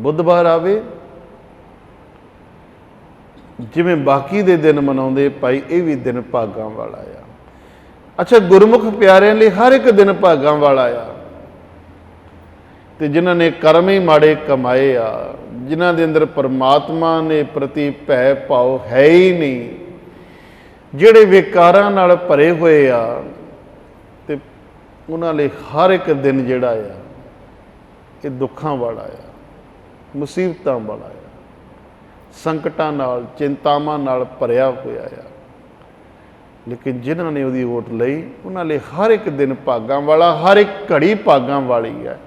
बुधवार आवे, जिमें बाकी दे दिन मनाउंदे भाई ये भी दिन भागां वाला आ। अच्छा, गुरमुख प्यारिਆਂ ਲਈ हर एक दिन भागां वाला आ, ते जिन्हां ने कर्म ही माड़े कमाए आ, जिन्हां दे अंदर परमात्मा ने प्रति भै भाव है ही नहीं, ਜਿਹੜੇ ਵਿਕਾਰਾਂ ਨਾਲ ਭਰੇ ਹੋਏ ਆ, ਤੇ ਉਹਨਾਂ ਲਈ ਹਰ ਇੱਕ ਦਿਨ ਜਿਹੜਾ ਆ ਇਹ ਦੁੱਖਾਂ ਵਾਲਾ ਆ, ਮੁਸੀਬਤਾਂ ਵਾਲਾ ਆ, ਸੰਕਟਾਂ ਨਾਲ ਚਿੰਤਾਵਾਂ ਨਾਲ ਭਰਿਆ ਹੋਇਆ ਆ। ਲੇਕਿਨ ਜਿਨ੍ਹਾਂ ਨੇ ਉਹਦੀ ਓਟ ਲਈ ਉਹਨਾਂ ਲਈ ਹਰ ਇੱਕ ਦਿਨ ਭਾਗਾਂ ਵਾਲਾ, ਹਰ ਇੱਕ ਘੜੀ ਭਾਗਾਂ ਵਾਲੀ ਹੈ,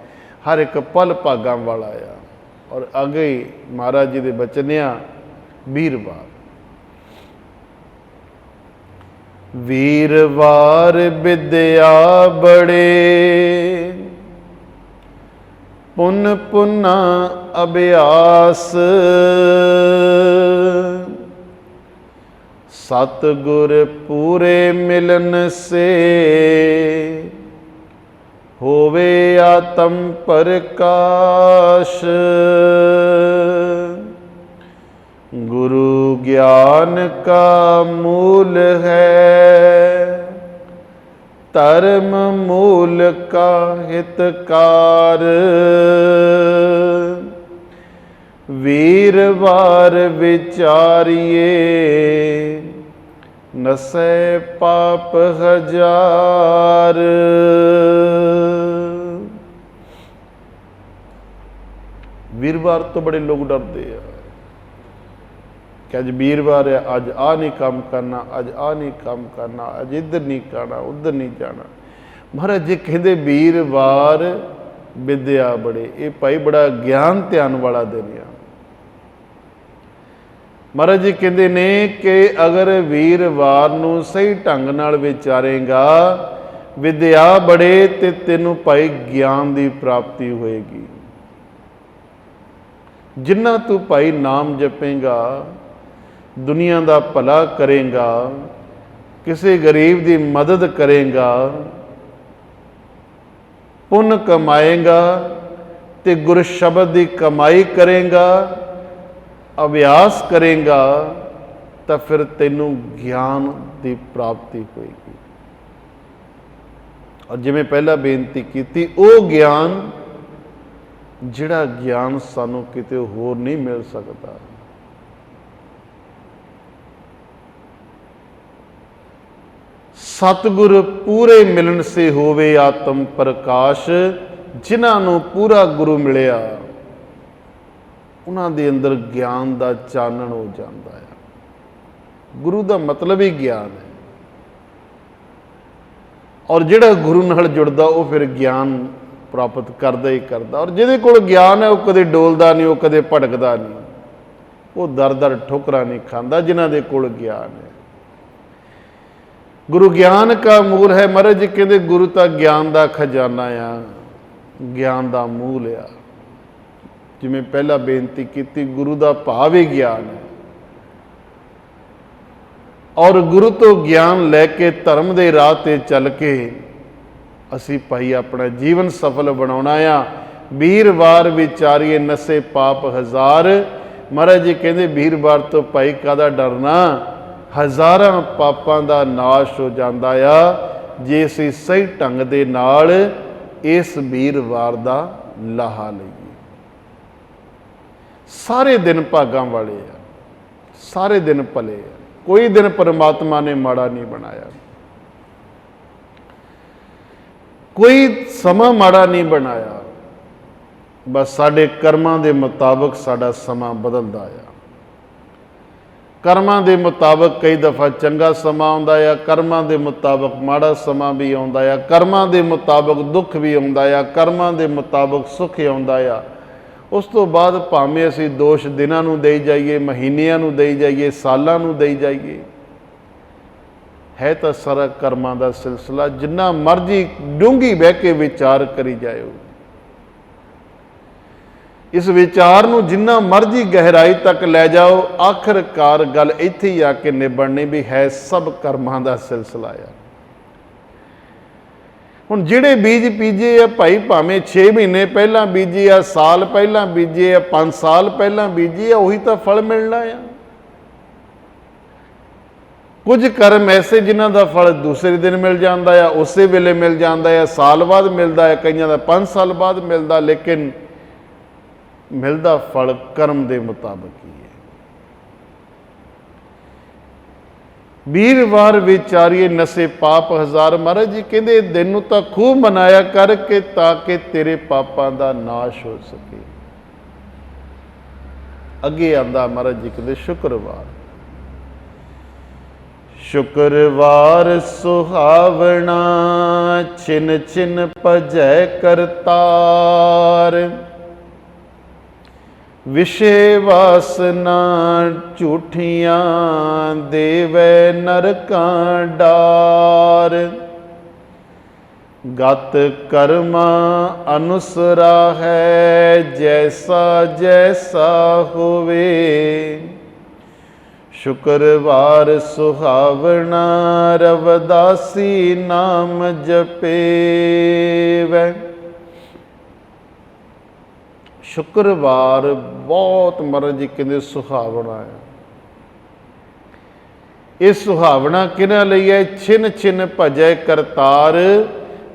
ਹਰ ਇੱਕ ਪਲ ਭਾਗਾਂ ਵਾਲਾ ਆ। ਔਰ ਅੱਗੇ ਮਹਾਰਾਜ ਜੀ ਦੇ ਬਚਨ ਆ ਵੀਰਵਾਰ। वीरवार विद्या बड़े, पुन पुना अभ्यास, सतगुर पूरे मिलन से, होवे आत्म प्रकाश। गुरु ज्ञान का मूल है, धर्म मूल का हितकार। वीरवार विचारिए, नसै पाप हजार। वीरवार तो बड़े लोग डरते हैं कि अज वीरवार है, अज आ नहीं काम करना, अज आ नहीं काम करना, अज इधर नहीं करना, उधर नहीं जाना। महाराज जी कहते वीरवार विद्या बड़े, ये भाई बड़ा ज्ञान ध्यान वाला दिन आ। महाराज जी कहते ने कि अगर वीरवार नूं सही ढंग नाल विचारेगा, विद्या बड़े ते तेनों भाई ज्ञान की प्राप्ति होएगी। जिन्ना तू भाई नाम जपेगा, दुनिया का भला करेगा, किसी गरीब की मदद करेगा, पुण्य कमाएगा, ते गुर शब्द की कमाई करेगा, अभ्यास करेगा, तो फिर तेनों ज्ञान की प्राप्ति होएगी। और जिवें पहला बेनती की, वो ज्ञान जिहड़ा ज्ञान सानू किते होर नहीं मिल सकता। सतगुर पूरे मिलन से होवे आत्म प्रकाश। जिन्हों पूरा गुरु मिलिया, उन्हां दे अंदर ज्ञान का चानण हो जाता है। गुरु का मतलब ही ज्ञान है, और जिहड़ा गुरु नाल जुड़दा वो फिर ज्ञान प्राप्त करदा ही करदा। और जिहदे कोल ज्ञान है वो कदे डोलदा नहीं, वो कदे भटकदा नहीं, वो दर दर ठोकरा नहीं खांदा जिन्हां दे कोल ज्ञान है। गुरु ज्ञान का मूल है। महाराज जी कहते गुरु तो ज्ञान का खजाना आ, ज्ञान का मूल आ। जिवें पहला बेनती की, गुरु का भाव ही ज्ञान है, और गुरु तो ज्ञान लैके धर्म के राह ते चल के असी भाई अपना जीवन सफल बनाना आ। वीरवार विचारिए, नशे पाप हजार। महाराज जी कहते वीरवार तो भाई कादा डरना, हज़ारां पापां दा नाश हो जाता आ जे असीं सही ढंग दे नाल इस वीरवार दा लाहा लईए। सारे दिन भागां वाले आ, सारे दिन भले आ, कोई दिन परमात्मा ने माड़ा नहीं बनाया, कोई समा माड़ा नहीं बनाया। बस साडे कर्मां दे मुताबक साडा समा बदलदा आ। कर्मां दे मुताबक कई दफ़ा चंगा समा आउंदा आ, कर्मां दे मुताबक माड़ा समा भी आउंदा आ, कर्मां दे मुताबक दुख भी आउंदा आ, कर्मां दे मुताबक सुख आउंदा आ। उस तो बाद भावें असीं दोष दिनां नूं देई जाइए, महीनिਆਂ नूं देई जाइए, सालां नूं देई जाइए, है तो सारा कर्मां दा सिलसिला। जिन्ना मर्जी डूंघी बह के विचार करी जाओ, इस विचार नूं जिन्ना मर्जी गहराई तक लै जाओ, आखिरकार गल इत्थे ही आके निबड़नी भी है सब कर्मां दा सिलसिला है। हुण जिहड़े बीज बीजे आ भाई, भावें 6 महीने पहलां बीजे आ, साल पहलां बीजे आ, 5 साल पहलां बीजे आ, उही तां फल मिलना है। कुछ कर्म ऐसे जिन्हां दा फल दूसरे दिन मिल जाता है, उस वेले मिल जाता है, साल बाद मिलता है, कईयां दा 5 साल बाद मिलता, लेकिन मिलता फल कर्म के मुताबिक ही है। वीरवार विचारिए, नशे पाप हजार। महाराज जी कहते दिन नूं तां खूब मनाया करके ताकि तेरे पापां दा नाश हो सके। अगे आंदा महाराज जी कहते शुक्रवार, शुक्रवार सुहावना, छिन छिन भजै करतार। विषय वासना झूठियां, देवै नरकां डार। गत कर्मा अनुसरा है, जैसा जैसा होवे। शुक्रवार सुहावना रवदासी नाम जपेवै। शुक्रवार बहुत महाराज जी कहते सुहावना है। ये सुहावना किन्हां लई है? छिन छिन भजै करतार,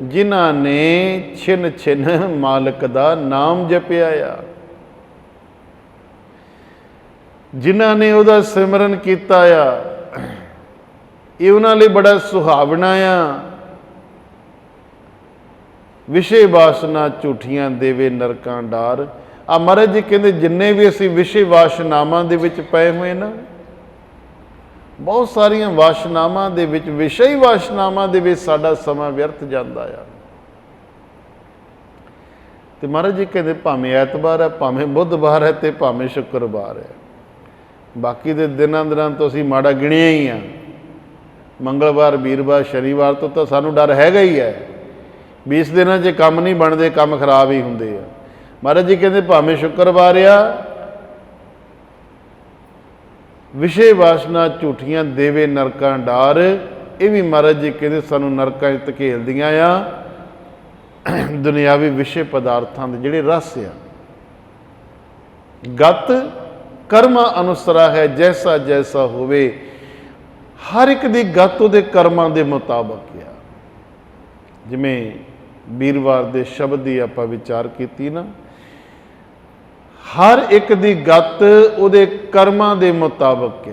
जिन्हां ने छिन छिन मालक दा नाम जपिया आ, जिन्हां ने उहदा सिमरन कीता आ, ये उन्हां लई बड़ा सुहावना आ। विषय वासना झूठियां देवे नरकां डार। आ महाराज जी कहते जिन्ने भी असीं विषय वासनावां दे विच पए होए ना, बहुत सारियां वासनावां दे विच, विषय वासनावां दे विच साडा समां व्यर्थ जांदा आ। ते महाराज जी कहते भावें ऐतवार है, भावें बुधवार है, ते भावें शुक्रवार है, बाकी दे दिनां तो असीं माड़ा गिणिया ही आ। मंगलवार, वीरवार, शनिवार तो सानूं डर हैगा ही है भी इस दिनां 'च काम नहीं बनते, काम खराब ही हुंदे आ। महाराज जी कहते भावें शुक्रवार आ, विषय वासना झूठियां देवे नरकां डार, ये भी महाराज जी कहते सानूं नरकां 'च धकेलदियां आ। दुनियावी विषय पदार्थां दे जिहड़े रस आ, गत कर्म अनुसरा है, जैसा जैसा होवे, हर एक दी गत उहदे कर्मां दे मुताबक आ। जिवें वीरवार दे शब्द की आपां विचार कीती ना, हर एक दी गत उहदे कर्मां दे मुताबक आ।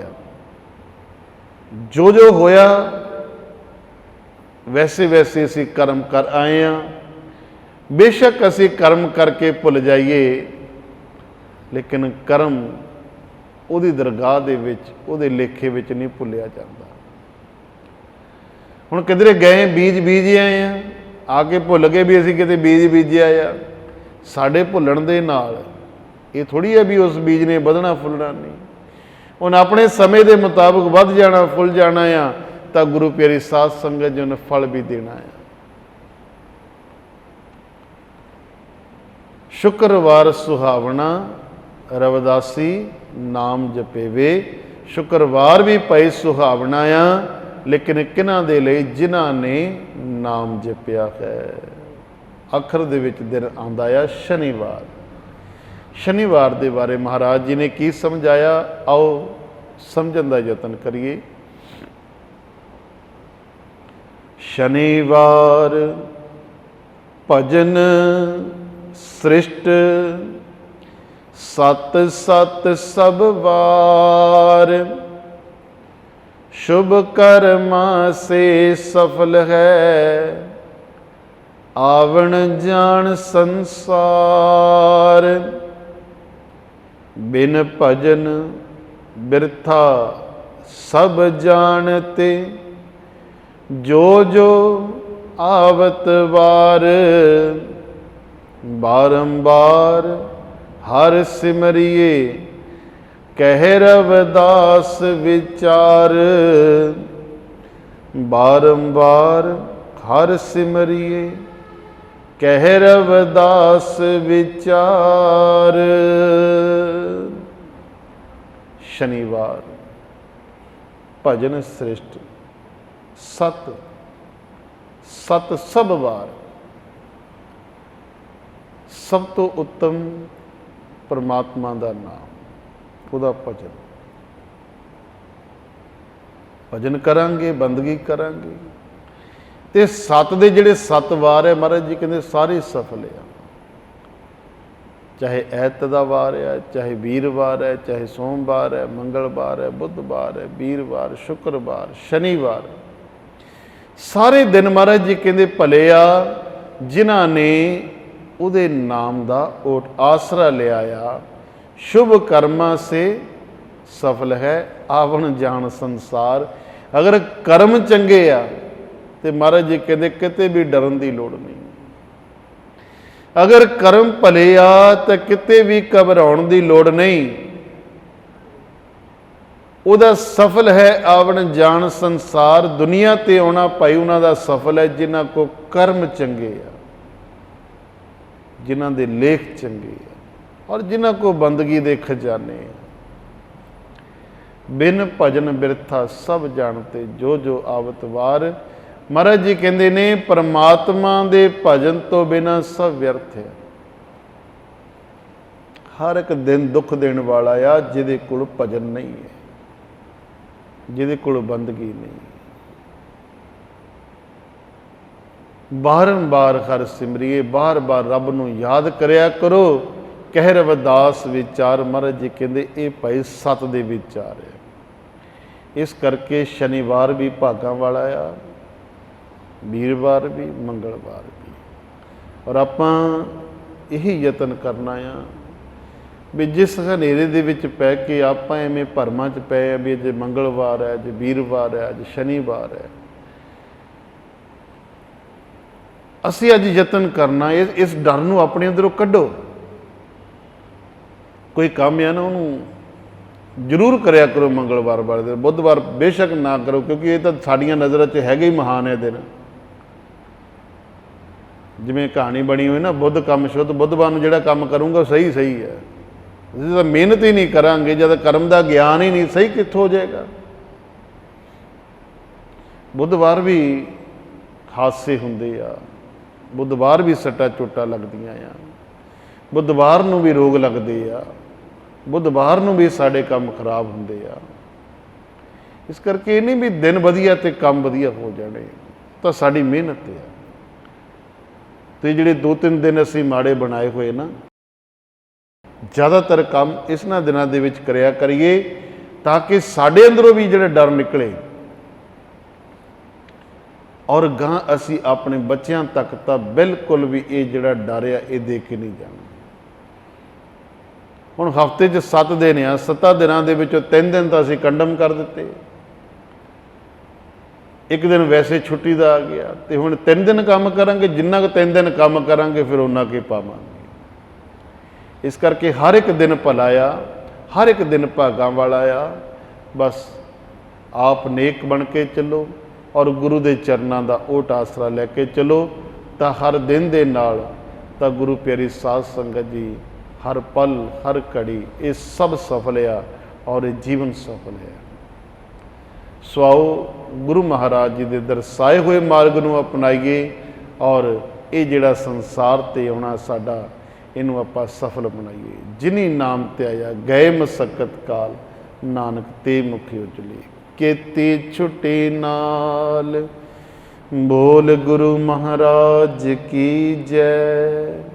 जो जो होया वैसे वैसे असीं कर्म कर आए हैं। बेशक असीं कर्म करके भुल जाइए, लेकिन कर्म उहदी दरगाह दे विच, उहदे लेखे विच नहीं भुलिया जाता। हुण किधरे गए बीज बीज आए हैं, आके भुल गए भी असीं किते बीज बीजिया आ। साडे भुलण दे नाल ये थोड़ी है भी उस बीज ने वधना फुलना नहीं। उन्हें अपने समय के मुताबिक वध जाना, फुल जाना आ, तो गुरु प्यारी साध संगत जी ने फल भी देना है। शुक्रवार सुहावना रविदासी नाम जपेवे। शुक्रवार भी भाई सुहावना आ, लेकिन किन्हां दे लई? जिन्हां ने नाम जपिया है। अखर दे विच दिन आंदा आ शनिवार। शनिवार दे बारे महाराज जी ने की समझाया, आओ समझण दा यतन करिए। शनिवार भजन सृष्ट, सत सत सब वार, शुभ कर्मा से सफल है, आवण जान संसार। बिन भजन बिरथा सब जानते, जो जो आवत वार। बारंबार हर सिमरिए, कह रविदास विचार। बारंबार हर सिमरिए, कह रविदास विचार। शनिवार भजन श्रेष्ठ, सत सत सब वार। सब तो उत्तम परमात्मा का नाम, उहदा भजन। भजन करांगे, बंदगी करांगे, ते सत दे जिहड़े सत वार है महाराज जी कहते सारे सफल है। चाहे ऐत दा वार है, चाहे वीरवार है, चाहे सोमवार है, मंगलवार है, बुधवार है, वीरवार, शुक्रवार, शनिवार, सारे दिन महाराज जी कहते भले आ, जिन्हां ने उहदे नाम दा ओट आसरा लिया आ। शुभ कर्मा से सफल है, आवण जान संसार। अगर कर्म चंगे आ तो महाराज जी कहते किते भी डरन की लोड़ नहीं। अगर कर्म भले आ तो किते भी घबराउण की लोड़ नहीं। उहदा सफल है आवण जान संसार। दुनिया ते आउणा भाई उन्हां दा सफल है जिन्हां को कर्म चंगे आ, जिन्हां दे लेख चंगे आ, और जिन्हां को बंदगी दे खजाने। बिन भजन बिरथा सब जानते जो जो आवत वार। महाराज जी कहते ने परमात्मा दे भजन तो बिना सब व्यर्थ है। हर एक दिन दुख देने वाला आ जिहदे कोल भजन नहीं है, जिहदे कोल बंदगी नहीं। बारंबार हर सिमरिए, बार बार रब नूं याद करया करो। कह रविदास विचार, महाराज जी कहते ये भाई सत दे विचार है। इस करके शनिवार भी भागां वाला आ, वीरवार भी, मंगलवार भी। और आपां यही यतन करना आ भी जिस हनेरे दे विच पै के आपां एवें भरमां च पए आ भी अज मंगलवार है, अज वीरवार है, अज शनिवार है। असी अज यतन करना इस डर नूं अपने अंदरों कड्डो। कोई काम है ना उन्होंने जरूर करया करो मंगलवार वाले दिन, बुधवार बेशक ना करो क्योंकि ये तो साड़ियाँ नज़र च है ही महान है दिन। जिमें कहानी बनी हुई ना बुध काम शुद्ध, बुधवार नूं जिहड़ा काम करूँगा सही सही है। ਅਸੀਂ ਤਾਂ ਮਿਹਨਤ ਹੀ ਨਹੀਂ ਕਰਾਂਗੇ, ਜਦ ਕਰਮ ਦਾ ਗਿਆਨ ਹੀ ਨਹੀਂ, ਸਹੀ ਕਿੱਥੋਂ ਹੋ ਜਾਏਗਾ। ਬੁੱਧਵਾਰ ਵੀ ਹਾਦਸੇ ਹੁੰਦੇ ਆ, ਬੁੱਧਵਾਰ ਵੀ ਸੱਟਾਂ ਚੋਟਾਂ ਲੱਗਦੀਆਂ ਆ, ਬੁੱਧਵਾਰ ਨੂੰ ਵੀ ਰੋਗ ਲੱਗਦੇ ਆ, ਬੁੱਧਵਾਰ ਨੂੰ ਵੀ ਸਾਡੇ ਕੰਮ ਖਰਾਬ ਹੁੰਦੇ ਆ। ਇਸ ਕਰਕੇ ਇਹ ਨਹੀਂ ਵੀ ਦਿਨ ਵਧੀਆ ਤੇ ਕੰਮ ਵਧੀਆ ਹੋ ਜਾਣੇ, ਤਾਂ ਸਾਡੀ ਮਿਹਨਤ ਆ। ਤੇ ਜਿਹੜੇ 2-3 ਦਿਨ ਅਸੀਂ ਮਾੜੇ ਬਣਾਏ ਹੋਏ ਨਾ, ज़्यादातर काम इन्हां दिनां दे विच करिया करिए ताकि साडे अंदरों भी जिहड़ा डर निकले और गां असी अपने बच्चों तक तो बिल्कुल भी ये जिहड़ा डर आ ये दे के नहीं जाना। हुण हफ्ते 'च 7 दिन आ, 7 दिनां दे विचों 3 दिन तो असी कंडम कर दिते, एक दिन वैसे छुट्टी का आ गया, तो हुण 3 दिन काम करांगे, जिन्ना क 3 दिन काम करांगे फिर उन्ना के पावांगे। इस करके हर एक दिन भला आ, हर एक दिन भागां वाला आ। बस आप नेक बन के चलो और गुरु के चरणों का ओट आसरा लैके चलो, तो हर दिन दे नाल तो गुरु प्यारी साध संगत जी हर पल हर घड़ी ये सब सफल आ और जीवन सफल है। सो आओ गुरु महाराज जी के दर्शाए हुए मार्ग नूं अपनाइए और ये जिहड़ा संसार ते आउणा साडा इनू आपां सफल बनाइए। जिनी नाम ते आया गए मसक्कत काल, नानक ते मुखी उजले, केती छुटे नाल। बोल गुरु महाराज की जय।